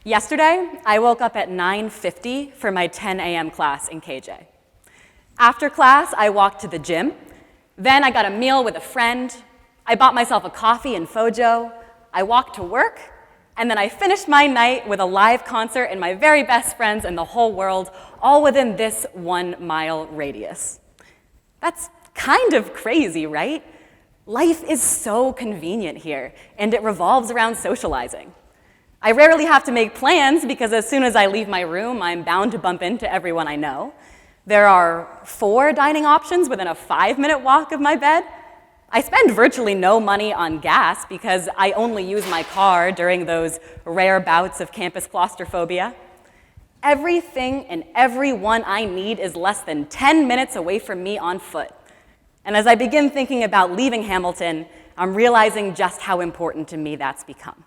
Yesterday, I woke up at 9:50 for my 10 a.m. class in KJ. After class, I walked to the gym. Then I got a meal with a friend. I bought myself a coffee in Fojo. I walked to work. And then I finished my night with a live concert and my very best friends in the whole world, all within this 1 mile radius. That's kind of crazy, right? Life is so convenient here, and it revolves around socializing. I rarely have to make plans because as soon as I leave my room, I'm bound to bump into everyone I know. There are 4 dining options within a 5-minute walk of my bed. I spend virtually no money on gas because I only use my car during those rare bouts of campus claustrophobia. Everything and everyone I need is less than 10 minutes away from me on foot. And as I begin thinking about leaving Hamilton, I'm realizing just how important to me that's become.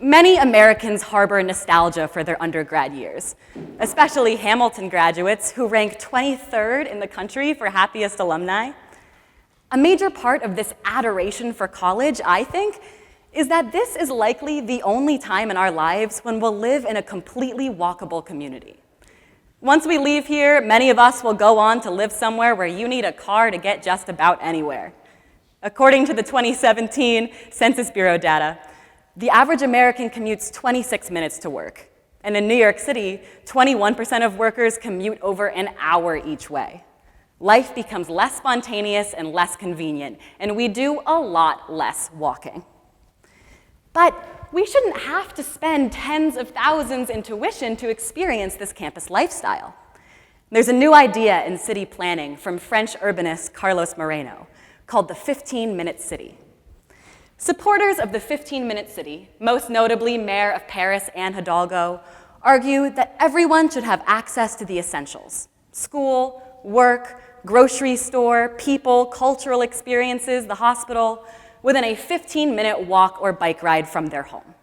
Many Americans harbor nostalgia for their undergrad years, especially Hamilton graduates who rank 23rd in the country for happiest alumni. A major part of this adoration for college, I think, is that this is likely the only time in our lives when we'll live in a completely walkable community. Once we leave here, many of us will go on to live somewhere where you need a car to get just about anywhere. According to the 2017 Census Bureau data, the average American commutes 26 minutes to work. And in New York City, 21% of workers commute over an hour each way. Life becomes less spontaneous and less convenient, and we do a lot less walking. But we shouldn't have to spend tens of thousands in tuition to experience this campus lifestyle. There's a new idea in city planning from French urbanist Carlos Moreno called the 15-minute city. Supporters of the 15-minute city, most notably Mayor of Paris Anne Hidalgo, argue that everyone should have access to the essentials: school, work, grocery store, people, cultural experiences, the hospital, within a 15-minute walk or bike ride from their home.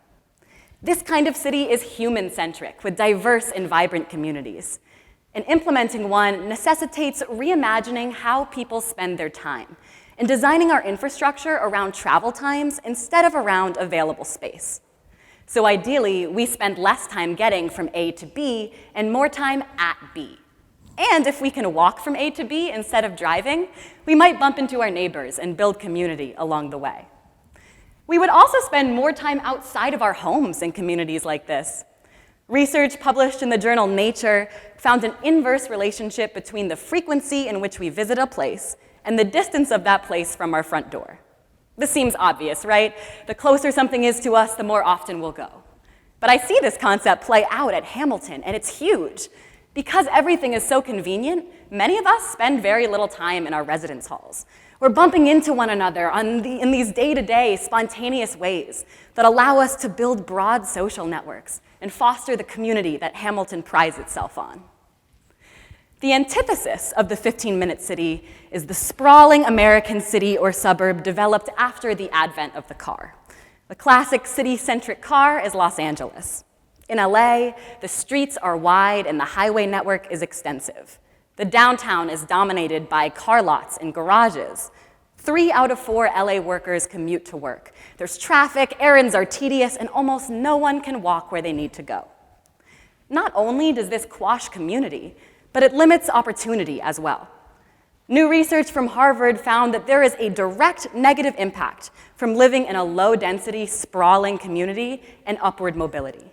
This kind of city is human-centric, with diverse and vibrant communities. And implementing one necessitates reimagining how people spend their time and designing our infrastructure around travel times instead of around available space. So ideally, we spend less time getting from A to B and more time at B. And if we can walk from A to B instead of driving, we might bump into our neighbors and build community along the way. We would also spend more time outside of our homes in communities like this. Research published in the journal Nature found an inverse relationship between the frequency in which we visit a place and the distance of that place from our front door. This seems obvious, right? The closer something is to us, the more often we'll go. But I see this concept play out at Hamilton, and it's huge. Because everything is so convenient, many of us spend very little time in our residence halls. We're bumping into one another in these day-to-day spontaneous ways that allow us to build broad social networks and foster the community that Hamilton prides itself on. The antithesis of the 15-minute city is the sprawling American city or suburb developed after the advent of the car. The classic city-centric car is Los Angeles. In LA, the streets are wide and the highway network is extensive. The downtown is dominated by car lots and garages. 3 out of 4 LA workers commute to work. There's traffic, errands are tedious, and almost no one can walk where they need to go. Not only does this quash community, but it limits opportunity as well. New research from Harvard found that there is a direct negative impact from living in a low-density, sprawling community and upward mobility.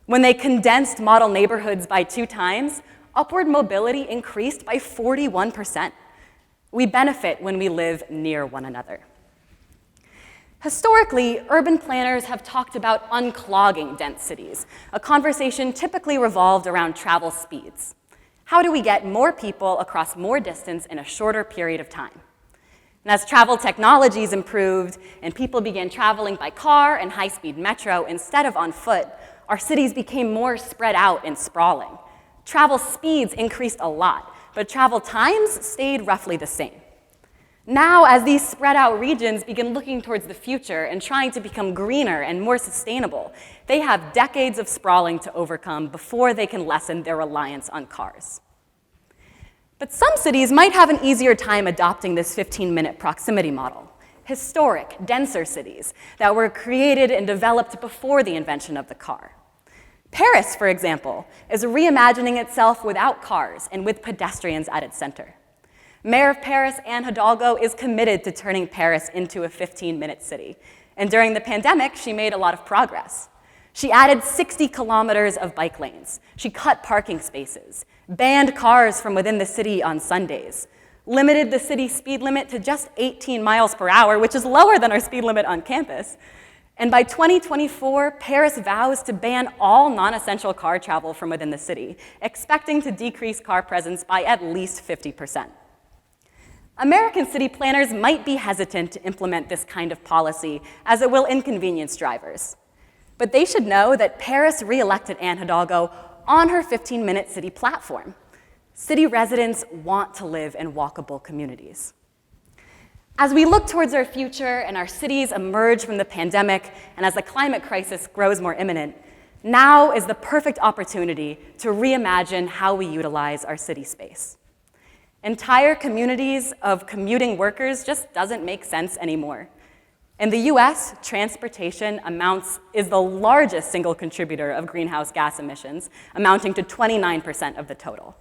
When they condensed model neighborhoods by 2 times, upward mobility increased by 41%. We benefit when we live near one another. Historically, urban planners have talked about unclogging dense cities, a conversation typically revolved around travel speeds. How do we get more people across more distance in a shorter period of time? And as travel technologies improved and people began traveling by car and high-speed metro instead of on foot, our cities became more spread out and sprawling. Travel speeds increased a lot, but travel times stayed roughly the same. Now, as these spread out regions begin looking towards the future and trying to become greener and more sustainable, they have decades of sprawling to overcome before they can lessen their reliance on cars. But some cities might have an easier time adopting this 15-minute proximity model. historic, denser cities that were created and developed before the invention of the car. Paris, for example, is reimagining itself without cars and with pedestrians at its center. Mayor of Paris, Anne Hidalgo, is committed to turning Paris into a 15-minute city. And during the pandemic, she made a lot of progress. She added 60 kilometers of bike lanes. She cut parking spaces, banned cars from within the city on Sundays, limited the city speed limit to just 18 miles per hour, which is lower than our speed limit on campus. And by 2024, Paris vows to ban all non-essential car travel from within the city, expecting to decrease car presence by at least 50%. American city planners might be hesitant to implement this kind of policy, as it will inconvenience drivers. But they should know that Paris re-elected Anne Hidalgo on her 15-minute city platform. City residents want to live in walkable communities. As we look towards our future and our cities emerge from the pandemic, and as the climate crisis grows more imminent, now is the perfect opportunity to reimagine how we utilize our city space. Entire communities of commuting workers just doesn't make sense anymore. In the US, transportation is the largest single contributor of greenhouse gas emissions, amounting to 29% of the total.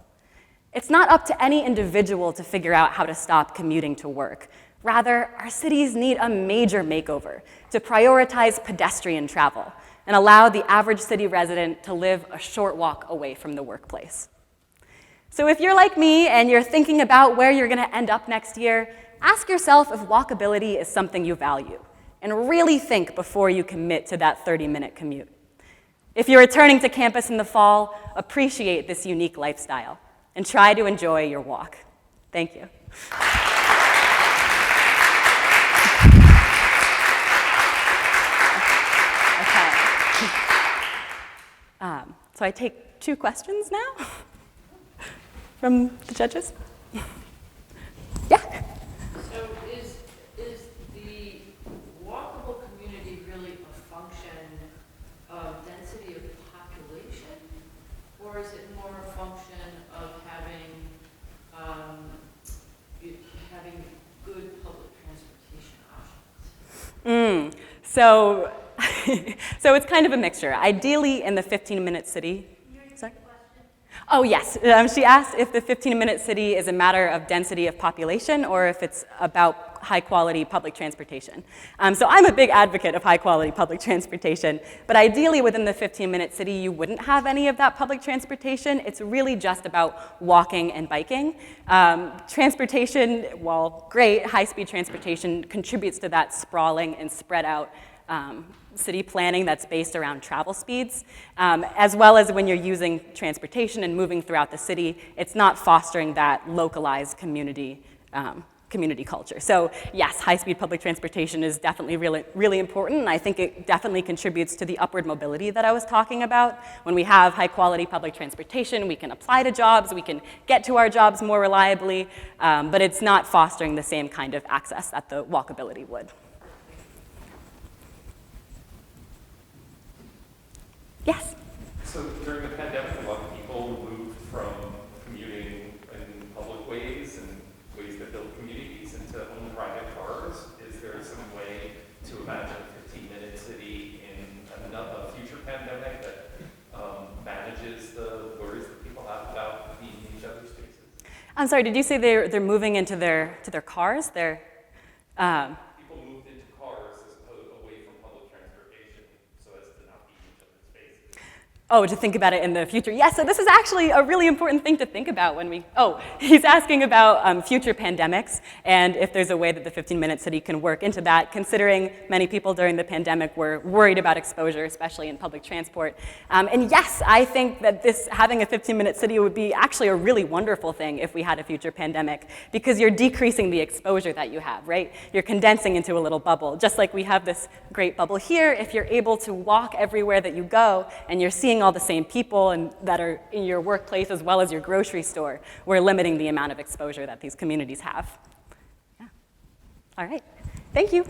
It's not up to any individual to figure out how to stop commuting to work. Rather, our cities need a major makeover to prioritize pedestrian travel and allow the average city resident to live a short walk away from the workplace. So if you're like me and you're thinking about where you're going to end up next year, ask yourself if walkability is something you value, and really think before you commit to that 30-minute commute. If you're returning to campus in the fall, appreciate this unique lifestyle and try to enjoy your walk. Thank you. So I take 2 questions now from the judges. Yeah? So is the walkable community really a function of density of population, or is it more a function of having good public transportation options? So so it's kind of a mixture. Ideally, in the 15-minute city. Sorry? Oh, yes. She asked if the 15-minute city is a matter of density of population or if it's about high-quality public transportation. So I'm a big advocate of high-quality public transportation, but ideally within the 15-minute city, you wouldn't have any of that public transportation. It's really just about walking and biking. Transportation, while great, high-speed transportation contributes to that sprawling and spread out city planning that's based around travel speeds, as well as when you're using transportation and moving throughout the city, it's not fostering that localized community culture. So yes, high-speed public transportation is definitely really, really important, and I think it definitely contributes to the upward mobility that I was talking about. When we have high-quality public transportation, we can apply to jobs, we can get to our jobs more reliably, but it's not fostering the same kind of access that the walkability would. Yes? So during the pandemic, a lot of people moved from commuting in public ways and ways that build communities into own private cars. Is there some way to imagine a 15-minute city in a future pandemic that manages the worries that people have about being in each other's spaces? I'm sorry, did you say they're moving into their cars? People moved into cars as opposed away from public transportation so as to not be in each other's spaces. Oh, to think about it in the future. Yes, so this is actually a really important thing to think about he's asking about future pandemics and if there's a way that the 15-minute city can work into that, considering many people during the pandemic were worried about exposure, especially in public transport. And yes, I think that having a 15-minute city would be actually a really wonderful thing if we had a future pandemic, because you're decreasing the exposure that you have, right? You're condensing into a little bubble. Just like we have this great bubble here, if you're able to walk everywhere that you go and you're seeing all the same people and that are in your workplace as well as your grocery store, we're limiting the amount of exposure that these communities have. Yeah. All right. Thank you.